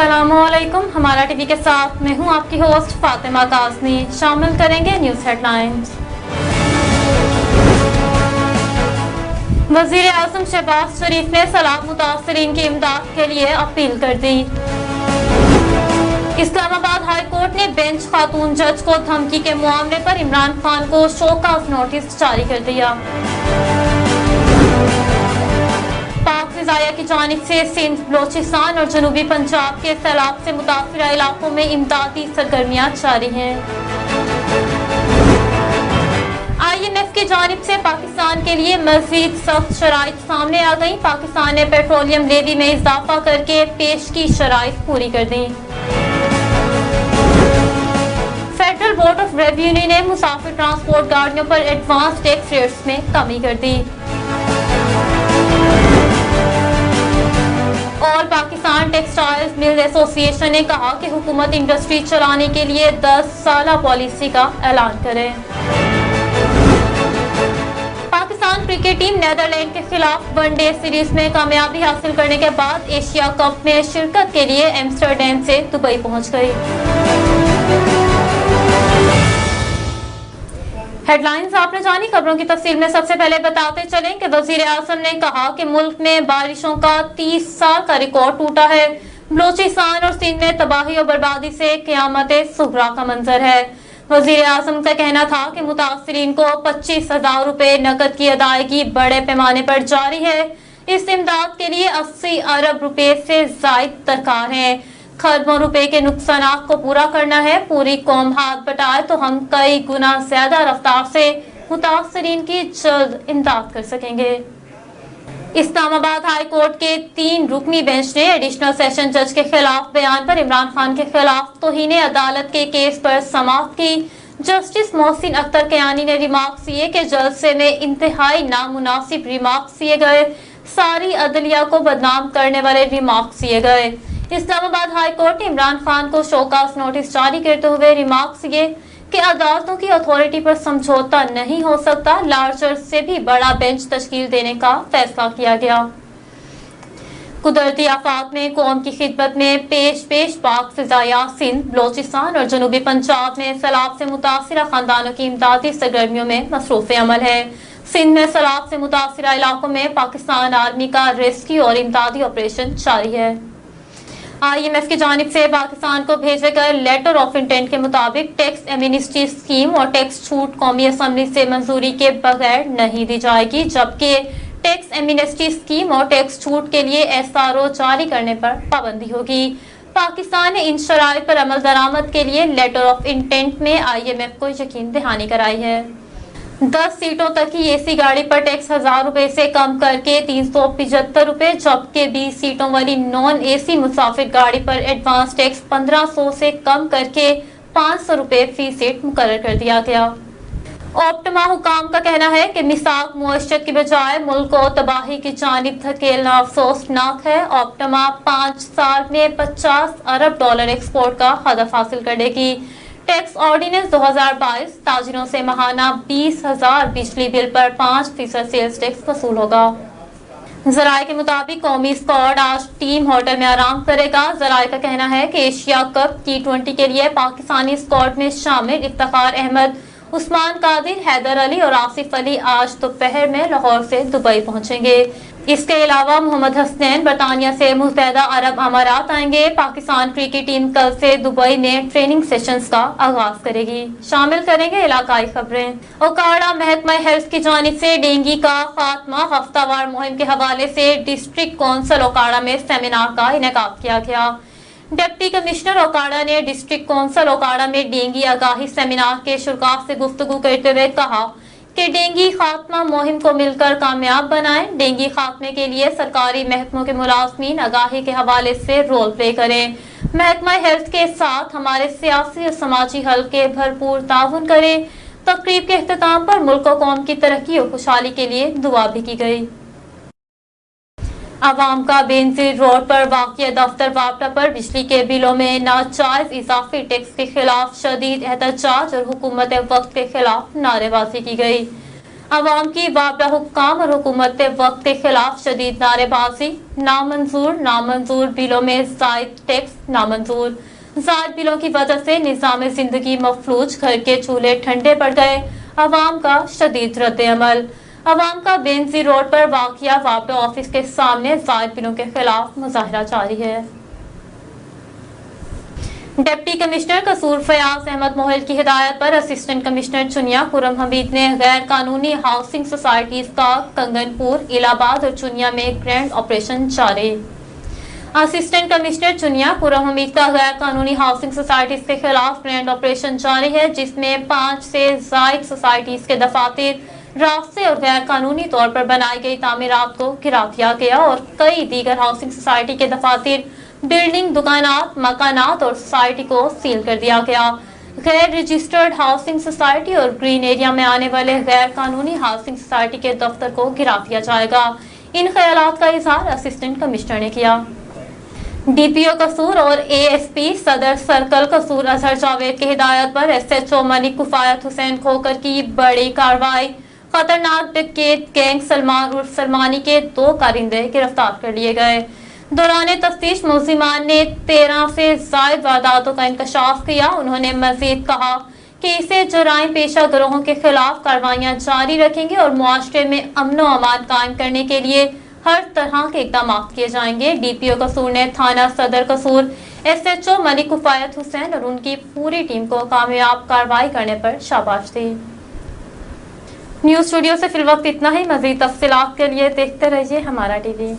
अस्सलामुअलैकुम। हमारा टीवी के साथ मैं हूं आपकी होस्ट फातिमा काज़मी। शामिल करेंगे न्यूज़ हेडलाइंस। वज़ीर आज़म शहबाज शरीफ ने सैलाब मुतासरीन की इमदाद के लिए अपील कर दी। इस्लामाबाद हाई कोर्ट ने बेंच खातून जज को धमकी के मामले पर इमरान खान को शोकॉज नोटिस जारी कर दिया। पाक फ़िज़ाइया की जानिब से सिंध, बलोचिस्तान और जनूबी पंजाब के सैलाब से मुतासिर इलाकों में इमदादी सरगर्मियां जारी हैं। IMF की जानिब से पाकिस्तान के लिए मज़ीद सख्त शराइत सामने आ गई। पाकिस्तान ने पेट्रोलियम लेवी में इजाफा करके पेश की शराइत पूरी कर दी। फेडरल बोर्ड ऑफ रेवेन्यू ने मुसाफिर ट्रांसपोर्ट गाड़ियों पर एडवांस टैक्स रेट्स में कमी कर दी। और पाकिस्तान टेक्सटाइल्स मिल एसोसिएशन ने कहा कि हुकूमत इंडस्ट्री चलाने के लिए 10 साला पॉलिसी का ऐलान करे। पाकिस्तान क्रिकेट टीम नीदरलैंड के खिलाफ वनडे सीरीज में कामयाबी हासिल करने के बाद एशिया कप में शिरकत के लिए एम्स्टर्डम से दुबई पहुंच गई। हेडलाइंस आपने जानी। खबरों की तफसील में सबसे पहले बताते चलें कि वजीर आज़म ने कहा कि मुल्क में बारिशों का 30 साल का रिकॉर्ड टूटा है। बलोचिस्तान और सिंध में तबाही और बर्बादी से क़यामत सुगरा का मंजर है। वजीर आज़म का कहना था कि मुतासरीन को 25,000 रुपए नकद की अदायगी बड़े पैमाने पर जारी है। इस इमदाद के लिए 80 अरब रुपए से जायद दरकार है। खरबों रुपए के नुकसान को पूरा करना है। पूरी कौम हाथ बटाए तो हम कई गुना ज्यादा रफ्तार से मुतासरीन की जल्द इमदाद कर सकेंगे। इस्लामाबाद हाई कोर्ट के 3 रुकनी बेंच ने एडिशनल सेशन जज के खिलाफ बयान पर इमरान खान के खिलाफ तौहीन अदालत के केस पर समाअत की। जस्टिस मोहसिन अख्तर कयानी ने रिमार्क्स दिए कि जलसे में इंतहाई नामुनासिब रिमार्क्स दिए गए। सारी अदलिया को बदनाम करने वाले रिमार्क्स दिए गए। इस्लामाबाद हाई कोर्ट ने इमरान खान को शोकॉज नोटिस जारी करते हुए रिमार्क्स दिए कि अदालतों की अथॉरिटी पर समझौता नहीं हो सकता। लार्जर से भी बड़ा बेंच तश्कील देने का फैसला किया गया। कुदरती आफात में कौम की खिदमत में पेश पाक फ़िज़ाइया सिंध, बलोचिस्तान और जनूबी पंजाब में सैलाब से मुतासिर खानदानों की इमदादी सरगर्मियों में मसरूफ़ अमल है। सिंध में सैलाब से मुतासिर इलाकों में पाकिस्तान आर्मी का रेस्क्यू और इमदादी ऑपरेशन जारी है। IMF की जानिब से पाकिस्तान को भेजे गए लेटर ऑफ इंटेंट के मुताबिक टैक्स एमनेस्टी स्कीम और टैक्स छूट कौमी असम्बली से मंजूरी के बगैर नहीं दी जाएगी, जबकि टैक्स एमनेस्टी स्कीम और टैक्स छूट के लिए SRO जारी करने पर पाबंदी होगी। पाकिस्तान ने इन शराइत पर अमल दरामद के लिए लेटर ऑफ इंटेंट में IMF को यकीन दहानी कराई है। 10 सीटों तक की AC गाड़ी पर टैक्स 1000 रुपए से कम करके 375 रुपए, जबकि 20 सीटों वाली नॉन AC मुसाफिर गाड़ी पर एडवांस टैक्स 1500 से कम करके 500 रुपए फी सीट मुकर्रर कर दिया गया। ऑप्टमा हुकाम का कहना है कि मिसाक मुआशरत की बजाय मुल्क को तबाही की जानिब धकेलना अफसोसनाक है। ऑप्टमा 5 साल में 50 अरब डॉलर एक्सपोर्ट का हदफ हासिल करेगी। टैक्स ऑर्डिनेंस 2022 ताजिरों से महाना 20,000 बिजली बिल पर 5% सेल्स टैक्स वसूल होगा। जराये के मुताबिक कौमी स्क्वाड आज टीम होटल में आराम करेगा। जराये का कहना है कि एशिया कप T20 के लिए पाकिस्तानी स्क्वाड में शामिल इफ्तिखार अहमद, उस्मान कादिर, हैदर अली और आसिफ अली आज दोपहर में लाहौर से दुबई पहुंचेंगे। इसके अलावा मोहम्मद हसनैन बरतानिया से मुत्तहदा अरब अमारात आएंगे। पाकिस्तान क्रिकेट टीम कल से दुबई में ट्रेनिंग सेशंस का आगाज करेगी। शामिल करेंगे इलाकाई खबरें। ओकाड़ा महकमा हेल्थ की जानिब से डेंगू का खात्मा हफ्तावार मुहिम के हवाले से डिस्ट्रिक्ट कौंसिल ओकाड़ा में सेमिनार का इनेकाद किया गया। डिप्टी कमिश्नर ओकाड़ा ने डिस्ट्रिक्ट कौंसिल ओकाड़ा में डेंगू आगाही सेमिनार के शुरा से गुफ्तगू करते हुए कहा कि डेंगू खात्मा मुहिम को मिलकर कामयाब बनाएं। डेंगू खात्मे के लिए सरकारी महकमों के मुलाजमीन आगाही के हवाले से रोल प्ले करें। महकमा हेल्थ के साथ हमारे सियासी और समाजी हल्के भरपूर ताउन करें। तकरीब के इख्तिताम पर मुल्क और कौम की तरक्की और खुशहाली के लिए दुआ भी की गई। अवाम का बेनजीर रोड पर वाक़िया दफ्तर वापटा पर बिजली के बिलों में नाजायज इजाफी टैक्स के खिलाफ शदीद एहतजाज और हुकूमत वक्त के खिलाफ नारेबाजी की गई। عوام کی وابلہ حکام اور حکومت وقت کے خلاف شدید نعرے بازی، نامنظور بلوں میں زائد ٹیکس نامنظور، زائد بلوں کی وجہ سے نظام زندگی مفلوج، گھر کے چولہے ٹھنڈے پڑ گئے، عوام کا شدید رد عمل۔ عوام کا بینزی روڈ پر واقع وابلہ آفس کے سامنے زائد بلوں کے خلاف مظاہرہ جاری ہے۔ ڈپٹی کمشنر قصور فیاض احمد موہل کی ہدایت پر اسسٹنٹ کمشنر چنیا خرم حمید نے غیر قانونی ہاؤسنگ سوسائٹیز کا کنگن پور، الہ آباد اور چنیا میں گرینڈ آپریشن جاری۔ اسسٹنٹ کمشنر چنیا خرم حمید کا غیر قانونی ہاؤسنگ سوسائٹیز کے خلاف گرینڈ آپریشن جاری ہے، جس میں 5 سے زائد سوسائٹیز کے دفاتر، راستے اور غیر قانونی طور پر بنائی گئی تعمیرات کو گرا دیا گیا اور کئی دیگر ہاؤسنگ سوسائٹی کے دفاتر، بلڈنگ، دکانات، مکانات اور سوسائٹی کو سیل کر دیا گیا۔ غیر رجسٹرڈ ہاؤسنگ سوسائٹی اور گرین ایریا میں آنے والے غیر قانونی ہاؤسنگ سوسائٹی کے دفتر کو گرا دیا جائے گا۔ ان خیالات کا اظہار اسسٹنٹ کمشنر نے کیا۔ ڈی پی او قصور اور اے ایس پی صدر سرکل قصور اظہر جاوید کی ہدایت پر ایس ایچ او ملک کفایت حسین کھوکر کی بڑی کارروائی، خطرناک ڈکیت گینگ سلمان عرف سلمانی کے 2 کارندے گرفتار کر لیے گئے۔ دوران تفتیش ملزمان نے 13 سے زائد وارداتوں کا انکشاف کیا۔ انہوں نے مزید کہا کہ اسے جرائم پیشہ گروہوں کے خلاف کارروائیاں جاری رکھیں گے اور معاشرے میں امن و امان قائم کرنے کے لیے ہر طرح کے اقدامات کیے جائیں گے۔ ڈی پی او قصور نے تھانہ صدر قصور، ایس ایچ او ملک کفایت حسین اور ان کی پوری ٹیم کو کامیاب کارروائی کرنے پر شاباش دی۔ نیوز اسٹوڈیو سے فی الوقت اتنا ہی۔ مزید تفصیلات کے لیے دیکھتے رہیے ہمارا ٹی وی۔